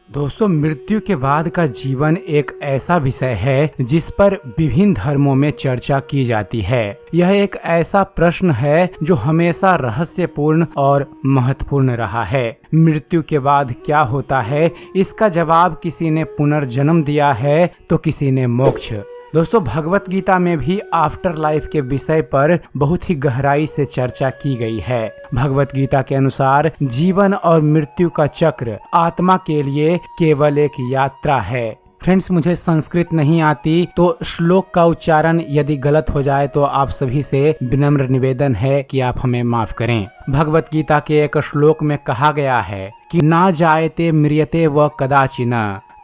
दोस्तों, मृत्यु के बाद का जीवन एक ऐसा विषय है जिस पर विभिन्न धर्मों में चर्चा की जाती है। यह एक ऐसा प्रश्न है जो हमेशा रहस्यपूर्ण और महत्वपूर्ण रहा है। मृत्यु के बाद क्या होता है, इसका जवाब किसी ने पुनर्जन्म दिया है तो किसी ने मोक्ष। दोस्तों, भगवत गीता में भी आफ्टर लाइफ के विषय पर बहुत ही गहराई से चर्चा की गई है। भगवत गीता के अनुसार जीवन और मृत्यु का चक्र आत्मा के लिए केवल एक यात्रा है। फ्रेंड्स, मुझे संस्कृत नहीं आती तो श्लोक का उच्चारण यदि गलत हो जाए तो आप सभी से विनम्र निवेदन है कि आप हमें माफ करें। भगवत गीता के एक श्लोक में कहा गया है कि ना जायते म्रियते व कदाचिन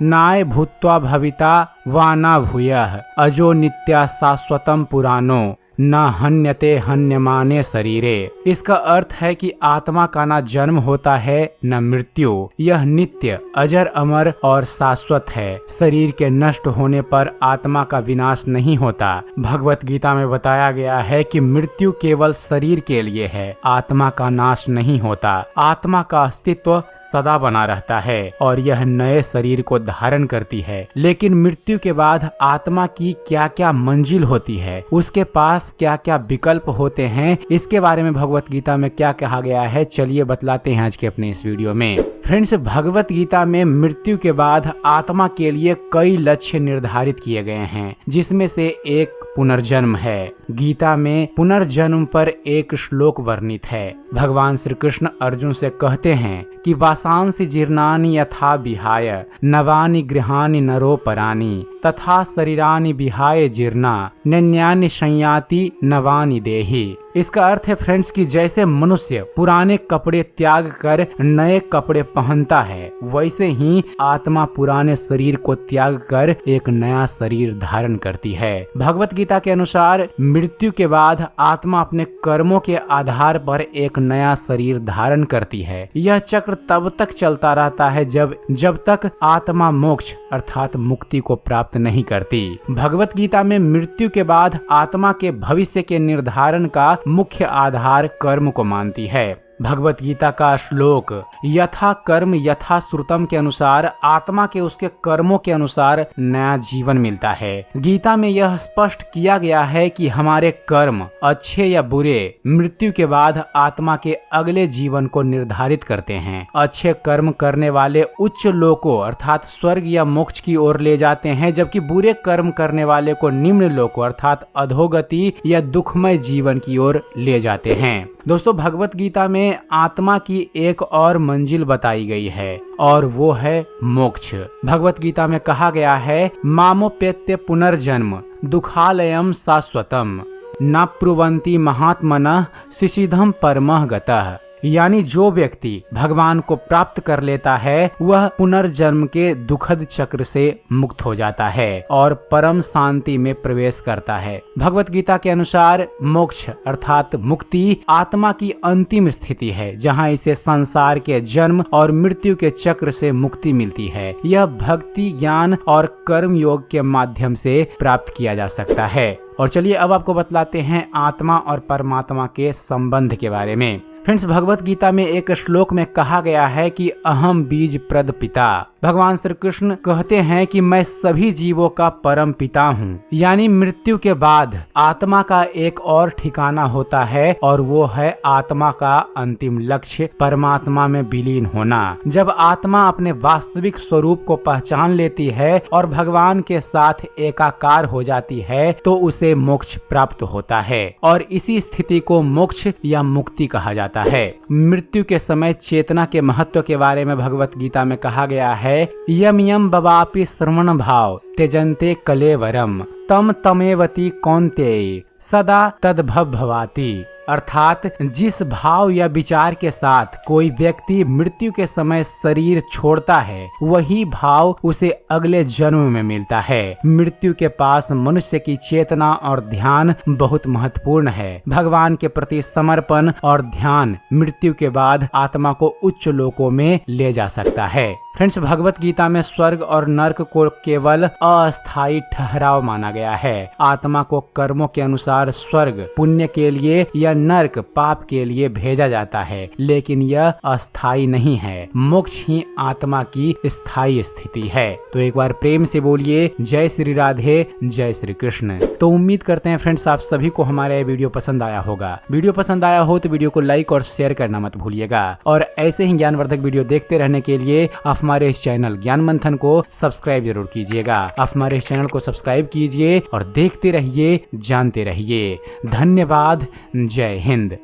नाय भूत्वा भविता वा ना भूयः अजो नित्या शाश्वतम पुराणो न हन्यते हन्यमाने शरीरे। इसका अर्थ है कि आत्मा का ना जन्म होता है न मृत्यु। यह नित्य, अजर, अमर और शाश्वत है। शरीर के नष्ट होने पर आत्मा का विनाश नहीं होता। भगवत गीता में बताया गया है कि मृत्यु केवल शरीर के लिए है, आत्मा का नाश नहीं होता। आत्मा का अस्तित्व सदा बना रहता है और यह नए शरीर को धारण करती है। लेकिन मृत्यु के बाद आत्मा की क्या क्या मंजिल होती है, उसके पास क्या क्या विकल्प होते हैं, इसके बारे में भगवत गीता में क्या कहा गया है, चलिए बतलाते हैं आज के अपने इस वीडियो में। फ्रेंड्स, भगवत गीता में मृत्यु के बाद आत्मा के लिए कई लक्ष्य निर्धारित किए गए हैं, जिसमें से एक पुनर्जन्म है। गीता में पुनर्जन्म पर एक श्लोक वर्णित है। भगवान श्री कृष्ण अर्जुन से कहते हैं कि वासांसि जीर्णानि यथा विहाय नवानि गृहाणि नरो परानि तथा शरीरानि विहाय जीर्णा नन्यानि संयाति नवानि देहि। इसका अर्थ है फ्रेंड्स कि जैसे मनुष्य पुराने कपड़े त्याग कर नए कपड़े पहनता है, वैसे ही आत्मा पुराने शरीर को त्याग कर एक नया शरीर धारण करती है। भगवत गीता के अनुसार मृत्यु के बाद आत्मा अपने कर्मों के आधार पर एक नया शरीर धारण करती है। यह चक्र तब तक चलता रहता है जब तक आत्मा मोक्ष अर्थात मुक्ति को प्राप्त नहीं करती। भगवत गीता में मृत्यु के बाद आत्मा के भविष्य के निर्धारण का मुख्य आधार कर्म को मानती है। भगवत गीता का श्लोक यथा कर्म यथा श्रुतम के अनुसार आत्मा के उसके कर्मों के अनुसार नया जीवन मिलता है। गीता में यह स्पष्ट किया गया है कि हमारे कर्म अच्छे या बुरे मृत्यु के बाद आत्मा के अगले जीवन को निर्धारित करते हैं। अच्छे कर्म करने वाले उच्च लोकों अर्थात स्वर्ग या मोक्ष की ओर ले जाते हैं, जबकि बुरे कर्म करने वाले को निम्न लोकों अर्थात अधोगति या दुखमय जीवन की ओर ले जाते हैं। दोस्तों, भगवत गीता में आत्मा की एक और मंजिल बताई गई है और वो है मोक्ष। भगवत गीता में कहा गया है मामोपेत्य पुनर्जन्म दुखालयम शाश्वतम न प्रुवंती महात्मनः शिशिधम परमः गतः। यानी जो व्यक्ति भगवान को प्राप्त कर लेता है वह पुनर्जन्म के दुखद चक्र से मुक्त हो जाता है और परम शांति में प्रवेश करता है। भगवत गीता के अनुसार मोक्ष अर्थात मुक्ति आत्मा की अंतिम स्थिति है, जहां इसे संसार के जन्म और मृत्यु के चक्र से मुक्ति मिलती है। यह भक्ति, ज्ञान और कर्म योग के माध्यम से प्राप्त किया जा सकता है। और चलिए अब आपको बतलाते हैं आत्मा और परमात्मा के संबंध के बारे में। फ्रेंड्स, भगवत गीता में एक श्लोक में कहा गया है कि अहम बीज प्रद पिता। भगवान श्री कृष्ण कहते हैं कि मैं सभी जीवों का परम पिता हूँ। यानी मृत्यु के बाद आत्मा का एक और ठिकाना होता है और वो है आत्मा का अंतिम लक्ष्य परमात्मा में विलीन होना। जब आत्मा अपने वास्तविक स्वरूप को पहचान लेती है और भगवान के साथ एकाकार हो जाती है तो उसे मोक्ष प्राप्त होता है और इसी स्थिति को मोक्ष या मुक्ति कहा जाता है। मृत्यु के समय चेतना के महत्व के बारे में भगवत गीता में कहा गया है यम यम बवापि श्रवण भाव त्यजन्ते कलेवरम तम तमेवती कौन्तेय सदा तद्भवाति। अर्थात जिस भाव या विचार के साथ कोई व्यक्ति मृत्यु के समय शरीर छोड़ता है वही भाव उसे अगले जन्म में मिलता है। मृत्यु के पास मनुष्य की चेतना और ध्यान बहुत महत्वपूर्ण है। भगवान के प्रति समर्पण और ध्यान मृत्यु के बाद आत्मा को उच्च लोकों में ले जा सकता है। फ्रेंड्स, भगवत गीता में स्वर्ग और नर्क को केवल अस्थायी ठहराव माना गया है। आत्मा को कर्मों के अनुसार स्वर्ग पुण्य के लिए या नर्क पाप के लिए भेजा जाता है, लेकिन यह अस्थायी नहीं है। मोक्ष ही आत्मा की स्थायी स्थिति है। तो एक बार प्रेम से बोलिए जय श्री राधे, जय श्री कृष्ण। तो उम्मीद करते हैं फ्रेंड्स आप सभी को हमारा ये वीडियो पसंद आया होगा। वीडियो पसंद आया हो तो वीडियो को लाइक और शेयर करना मत भूलिएगा, और ऐसे ही ज्ञानवर्धक वीडियो देखते रहने के लिए आप हमारे इस चैनल ज्ञान मंथन को सब्सक्राइब जरूर कीजिएगा। आप हमारे इस चैनल को सब्सक्राइब कीजिए और देखते रहिए, जानते रहिए। धन्यवाद। जय हिंद।